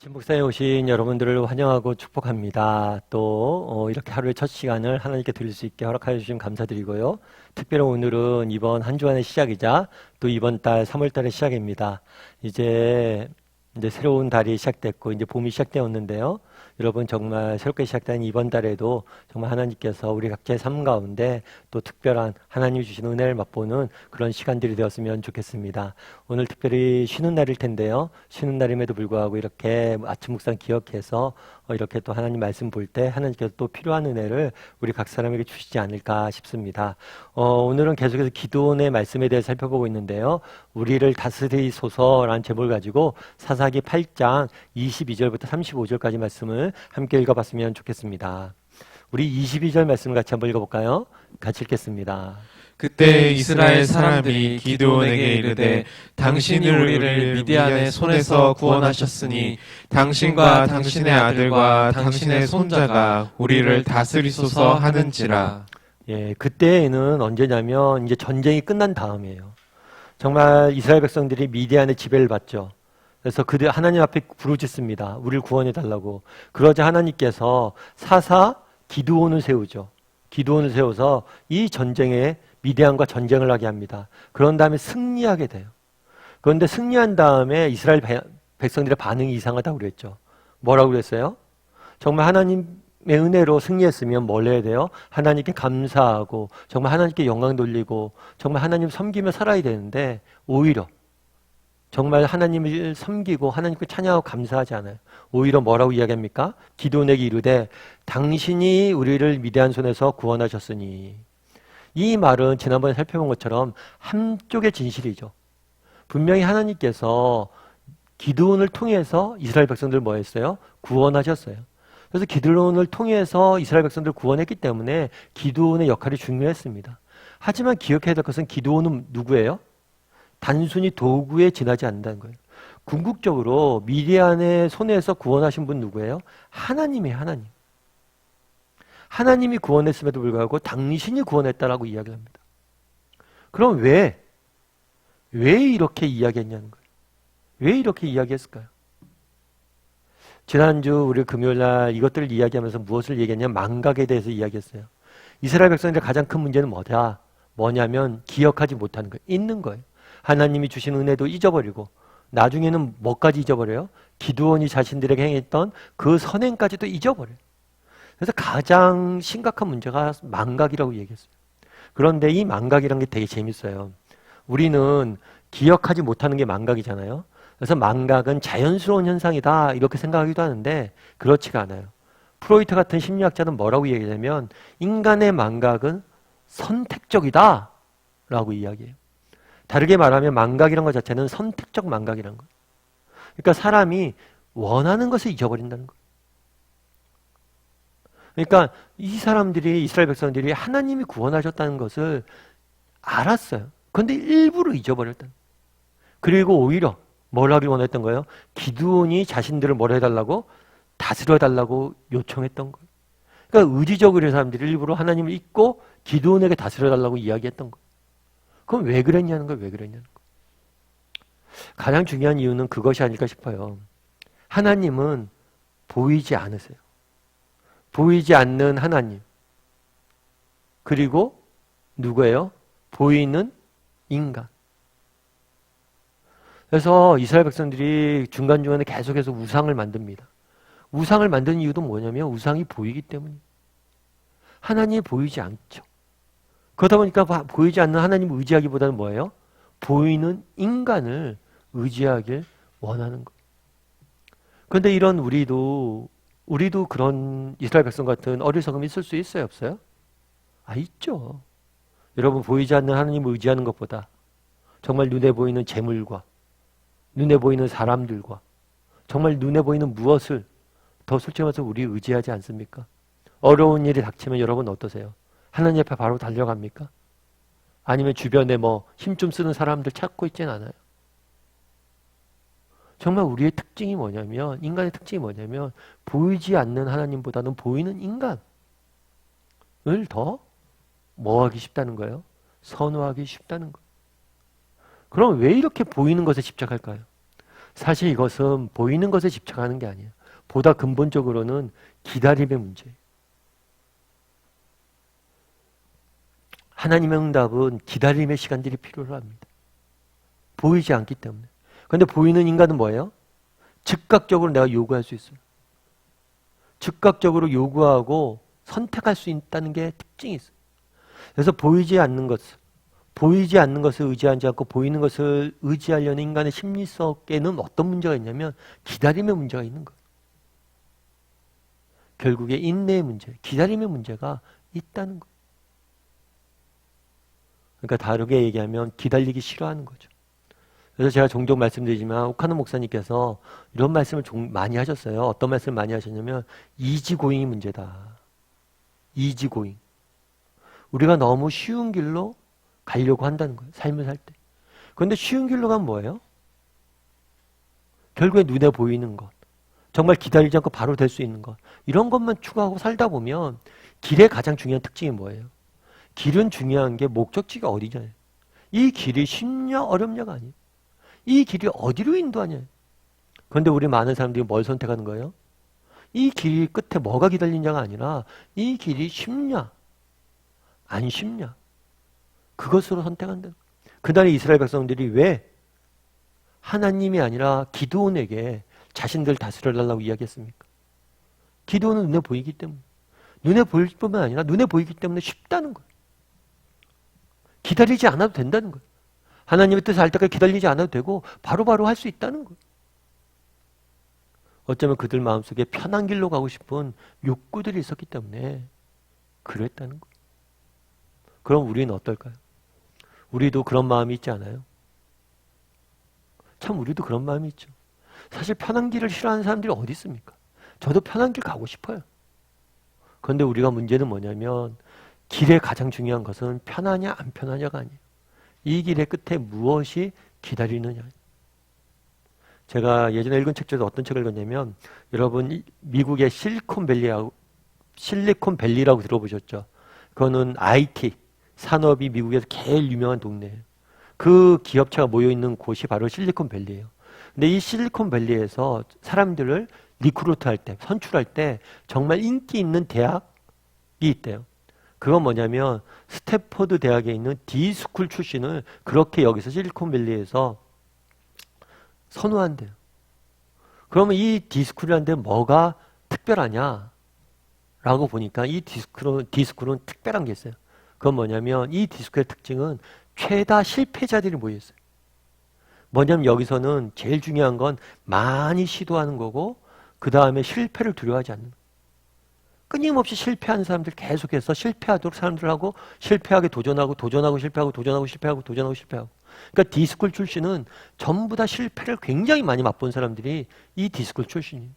아침 목상에 오신 여러분들을 환영하고 축복합니다. 또 이렇게 하루의 첫 시간을 하나님께 드릴 수 있게 허락하여 주시면 감사드리고요. 특별히 오늘은 이번 한 주간의 시작이자 또 이번 달 3월 달의 시작입니다. 이제 새로운 달이 시작됐고 이제 봄이 시작되었는데요. 여러분 정말 새롭게 시작된 이번 달에도 정말 하나님께서 우리 각자의 삶 가운데 또 특별한 하나님이 주신 은혜를 맛보는 그런 시간들이 되었으면 좋겠습니다. 오늘 특별히 쉬는 날일 텐데요. 쉬는 날임에도 불구하고 이렇게 아침 묵상 기억해서 이렇게 또 하나님 말씀 볼 때 하나님께서 또 필요한 은혜를 우리 각 사람에게 주시지 않을까 싶습니다. 오늘은 계속해서 기도원의 말씀에 대해 살펴보고 있는데요. 우리를 다스리소서라는 제목을 가지고 사사기 8장 22절부터 35절까지 말씀을 함께 읽어봤으면 좋겠습니다. 우리 22절 말씀을 같이 한번 읽어볼까요? 같이 읽겠습니다. 그때 이스라엘 사람들이 기드온에게 이르되 당신이 우리를 미디안의 손에서 구원하셨으니 당신과 당신의 아들과 당신의 손자가 우리를 다스리소서 하는지라. 예, 그때에는 언제냐면 이제 전쟁이 끝난 다음이에요. 정말 이스라엘 백성들이 미디안의 지배를 받죠. 그래서 그들 하나님 앞에 부르짖습니다. 우리를 구원해 달라고. 그러자 하나님께서 사사 기드온을 세우죠. 기드온을 세워서 이 전쟁에 미디안과 전쟁을 하게 합니다. 그런 다음에 승리하게 돼요. 그런데 승리한 다음에 이스라엘 백성들의 반응이 이상하다고 그랬죠. 뭐라고 그랬어요? 정말 하나님의 은혜로 승리했으면 뭘 해야 돼요? 하나님께 감사하고 정말 하나님께 영광 돌리고 정말 하나님 섬기며 살아야 되는데 오히려 정말 하나님을 섬기고 하나님께 찬양하고 감사하지 않아요. 오히려 뭐라고 이야기합니까? 기드온에게 이르되 당신이 우리를 미디안 손에서 구원하셨으니. 이 말은 지난번에 살펴본 것처럼 한쪽의 진실이죠. 분명히 하나님께서 기드온을 통해서 이스라엘 백성들을 뭐 했어요? 구원하셨어요. 그래서 기드온을 통해서 이스라엘 백성들을 구원했기 때문에 기드온의 역할이 중요했습니다. 하지만 기억해야 될 것은 기드온은 누구예요? 단순히 도구에 지나지 않는다는 거예요. 궁극적으로 미디안의 손에서 구원하신 분 누구예요? 하나님이에요. 하나님. 하나님이 구원했음에도 불구하고 당신이 구원했다라고 이야기를 합니다. 그럼 왜 이렇게 이야기했냐는 거예요. 왜 이렇게 이야기했을까요? 지난주 우리 금요일날 이것들을 이야기하면서 무엇을 얘기했냐면 망각에 대해서 이야기했어요. 이스라엘 백성들의 가장 큰 문제는 뭐냐면 기억하지 못하는 거예요. 잊는 거예요. 하나님이 주신 은혜도 잊어버리고 나중에는 뭐까지 잊어버려요? 기드온이 자신들에게 행했던 그 선행까지도 잊어버려요. 그래서 가장 심각한 문제가 망각이라고 얘기했어요. 그런데 이 망각이라는 게 되게 재밌어요. 우리는 기억하지 못하는 게 망각이잖아요. 그래서 망각은 자연스러운 현상이다 이렇게 생각하기도 하는데 그렇지가 않아요. 프로이트 같은 심리학자는 뭐라고 얘기하냐면 인간의 망각은 선택적이다 라고 이야기해요. 다르게 말하면 망각이라는 것 자체는 선택적 망각이라는 거예요. 그러니까 사람이 원하는 것을 잊어버린다는 거예요. 그러니까 이 사람들이 이스라엘 백성들이 하나님이 구원하셨다는 것을 알았어요. 그런데 일부러 잊어버렸다. 그리고 오히려 뭘 하길 원했던 거예요? 기드온이 자신들을 뭘 해달라고? 다스려달라고 요청했던 거예요. 그러니까 의지적으로 사람들이 일부러 하나님을 잊고 기드온에게 다스려달라고 이야기했던 거예요. 그럼 왜 그랬냐는 거예요. 왜 그랬냐는 거예요. 가장 중요한 이유는 그것이 아닐까 싶어요. 하나님은 보이지 않으세요. 보이지 않는 하나님. 그리고 누구예요? 보이는 인간. 그래서 이스라엘 백성들이 중간중간에 계속해서 우상을 만듭니다. 우상을 만드는 이유도 뭐냐면 우상이 보이기 때문이에요. 하나님이 보이지 않죠. 그러다 보니까 보이지 않는 하나님을 의지하기보다는 뭐예요? 보이는 인간을 의지하길 원하는 거예요. 그런데 이런 우리도 그런 이스라엘 백성 같은 어리석음이 있을 수 있어요? 없어요? 있죠. 여러분 보이지 않는 하나님을 의지하는 것보다 정말 눈에 보이는 재물과 눈에 보이는 사람들과 정말 눈에 보이는 무엇을 더 솔직히 말해서 우리 의지하지 않습니까? 어려운 일이 닥치면 여러분 어떠세요? 하나님 앞에 바로 달려갑니까? 아니면 주변에 힘 좀 쓰는 사람들 찾고 있진 않아요. 정말 우리의 특징이 뭐냐면 인간의 특징이 뭐냐면 보이지 않는 하나님보다는 보이는 인간을 더 뭐하기 쉽다는 거예요? 선호하기 쉽다는 거예요. 그럼 왜 이렇게 보이는 것에 집착할까요? 사실 이것은 보이는 것에 집착하는 게 아니에요. 보다 근본적으로는 기다림의 문제예요. 하나님의 응답은 기다림의 시간들이 필요로 합니다. 보이지 않기 때문에. 그런데 보이는 인간은 뭐예요? 즉각적으로 내가 요구할 수 있어요. 즉각적으로 요구하고 선택할 수 있다는 게 특징이 있어요. 그래서 보이지 않는 것을 의지하지 않고 보이는 것을 의지하려는 인간의 심리 속에는 어떤 문제가 있냐면 기다림의 문제가 있는 거예요. 결국에 인내의 문제, 기다림의 문제가 있다는 거예요. 그러니까 다르게 얘기하면 기다리기 싫어하는 거죠. 그래서 제가 종종 말씀드리지만 오카노 목사님께서 이런 말씀을 많이 하셨어요. 어떤 말씀을 많이 하셨냐면 이지고잉이 문제다. 이지고잉. 우리가 너무 쉬운 길로 가려고 한다는 거예요. 삶을 살 때. 그런데 쉬운 길로 가면 뭐예요? 결국에 눈에 보이는 것. 정말 기다리지 않고 바로 될 수 있는 것. 이런 것만 추구하고 살다 보면 길의 가장 중요한 특징이 뭐예요? 길은 중요한 게 목적지가 어디잖아요. 이 길이 쉽냐 어렵냐가 아니에요. 이 길이 어디로 인도하냐. 그런데 우리 많은 사람들이 뭘 선택하는 거예요? 이 길 끝에 뭐가 기다리냐가 아니라 이 길이 쉽냐 안 쉽냐. 그것으로 선택한다. 그날의 이스라엘 백성들이 왜 하나님이 아니라 기드온에게 자신들 다스려달라고 이야기했습니까? 기드온은 눈에 보이기 때문에. 눈에 보일 뿐만 아니라 눈에 보이기 때문에 쉽다는 거예요. 기다리지 않아도 된다는 거예요. 하나님의 뜻을 알 때까지 기다리지 않아도 되고 바로바로 할 수 있다는 거예요. 어쩌면 그들 마음속에 편한 길로 가고 싶은 욕구들이 있었기 때문에 그랬다는 거예요. 그럼 우리는 어떨까요? 우리도 그런 마음이 있지 않아요? 참 우리도 그런 마음이 있죠. 사실 편한 길을 싫어하는 사람들이 어디 있습니까? 저도 편한 길 가고 싶어요. 그런데 우리가 문제는 뭐냐면 길의 가장 중요한 것은 편하냐 안 편하냐가 아니에요. 이 길의 끝에 무엇이 기다리느냐. 제가 예전에 읽은 책 중에 어떤 책을 읽었냐면 여러분 미국의 실리콘밸리라고 들어보셨죠? 그거는 IT 산업이 미국에서 제일 유명한 동네예요. 그 기업체가 모여있는 곳이 바로 실리콘밸리예요. 근데 이 실리콘밸리에서 사람들을 리크루트할 때, 선출할 때 정말 인기 있는 대학이 있대요. 그건 뭐냐면 스탠포드 대학에 있는 D스쿨 출신을 그렇게 여기서 실리콘밸리에서 선호한대요. 그러면 이 D스쿨이라는 데 뭐가 특별하냐? 라고 보니까 이 D스쿨은 특별한 게 있어요. 그건 뭐냐면 이 D스쿨의 특징은 최다 실패자들이 모여있어요. 뭐냐면 여기서는 제일 중요한 건 많이 시도하는 거고 그 다음에 실패를 두려워하지 않는 거예요. 끊임없이 실패하는 사람들 계속해서 실패하도록 사람들하고 실패하게 도전하고 실패하고 실패하고 그러니까 D스쿨 출신은 전부 다 실패를 굉장히 많이 맛본 사람들이 이 D스쿨 출신이에요.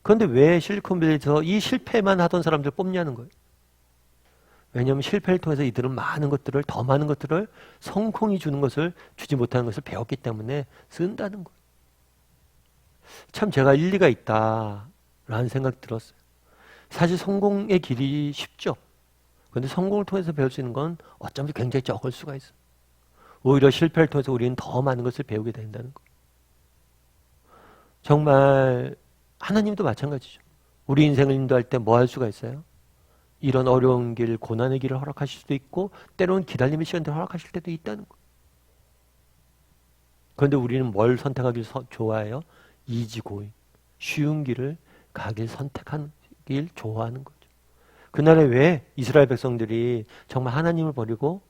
그런데 왜 실리콘밸리에서 이 실패만 하던 사람들 뽑냐는 거예요. 왜냐하면 실패를 통해서 이들은 더 많은 것들을 성공이 주는 것을 주지 못하는 것을 배웠기 때문에 쓴다는 거예요. 참 제가 일리가 있다라는 생각이 들었어요. 사실 성공의 길이 쉽죠. 그런데 성공을 통해서 배울 수 있는 건 어쩌면 굉장히 적을 수가 있어요. 오히려 실패를 통해서 우리는 더 많은 것을 배우게 된다는 거예요. 정말 하나님도 마찬가지죠. 우리 인생을 인도할 때 뭐 할 수가 있어요? 이런 어려운 길, 고난의 길을 허락하실 수도 있고 때로는 기다림의 시간들을 허락하실 때도 있다는 거예요. 그런데 우리는 뭘 선택하길 좋아해요? 이지고잉, 쉬운 길을 가길 선택하길 좋아하는 거죠. 그날에 왜 이스라엘 백성들이 정말 하나님을 버리고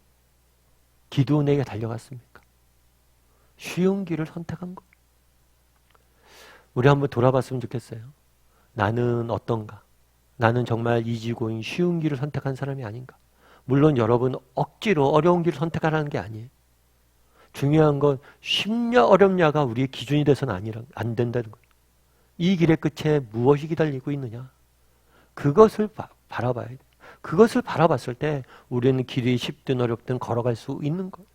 기드온에게 달려갔습니까? 쉬운 길을 선택한 거. 우리 한번 돌아봤으면 좋겠어요. 나는 어떤가? 나는 정말 이지고잉 쉬운 길을 선택한 사람이 아닌가? 물론 여러분 억지로 어려운 길을 선택하라는 게 아니에요. 중요한 건 쉽냐 어렵냐가 우리의 기준이 돼서는 안 된다는 거예요. 이 길의 끝에 무엇이 기다리고 있느냐? 그것을 바라봐야 돼요. 그것을 바라봤을 때 우리는 길이 쉽든 어렵든 걸어갈 수 있는 거예요.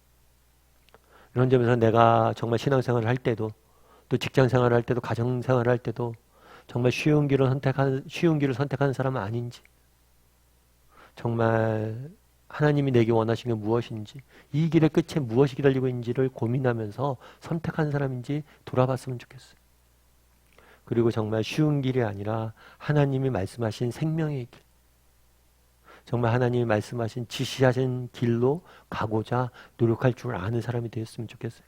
이런 점에서 내가 정말 신앙생활을 할 때도 또 직장생활을 할 때도 가정생활을 할 때도 정말 쉬운 길을 선택하는 사람은 아닌지 정말 하나님이 내게 원하신 게 무엇인지, 이 길의 끝에 무엇이 기다리고 있는지를 고민하면서 선택한 사람인지 돌아봤으면 좋겠어요. 그리고 정말 쉬운 길이 아니라 하나님이 말씀하신 생명의 길, 정말 하나님이 말씀하신 지시하신 길로 가고자 노력할 줄 아는 사람이 되었으면 좋겠어요.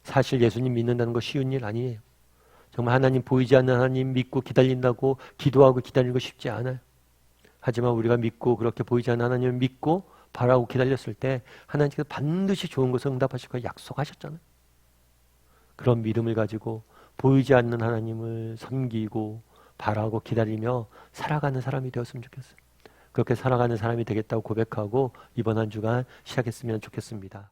사실 예수님 믿는다는 거 쉬운 일 아니에요. 정말 하나님 보이지 않는 하나님 믿고 기다린다고 기도하고 기다리는 거 쉽지 않아요. 하지만 우리가 믿고 그렇게 보이지 않는 하나님을 믿고 바라고 기다렸을 때 하나님께서 반드시 좋은 것을 응답하실 거 약속하셨잖아요. 그런 믿음을 가지고 보이지 않는 하나님을 섬기고 바라고 기다리며 살아가는 사람이 되었으면 좋겠어요. 그렇게 살아가는 사람이 되겠다고 고백하고 이번 한 주간 시작했으면 좋겠습니다.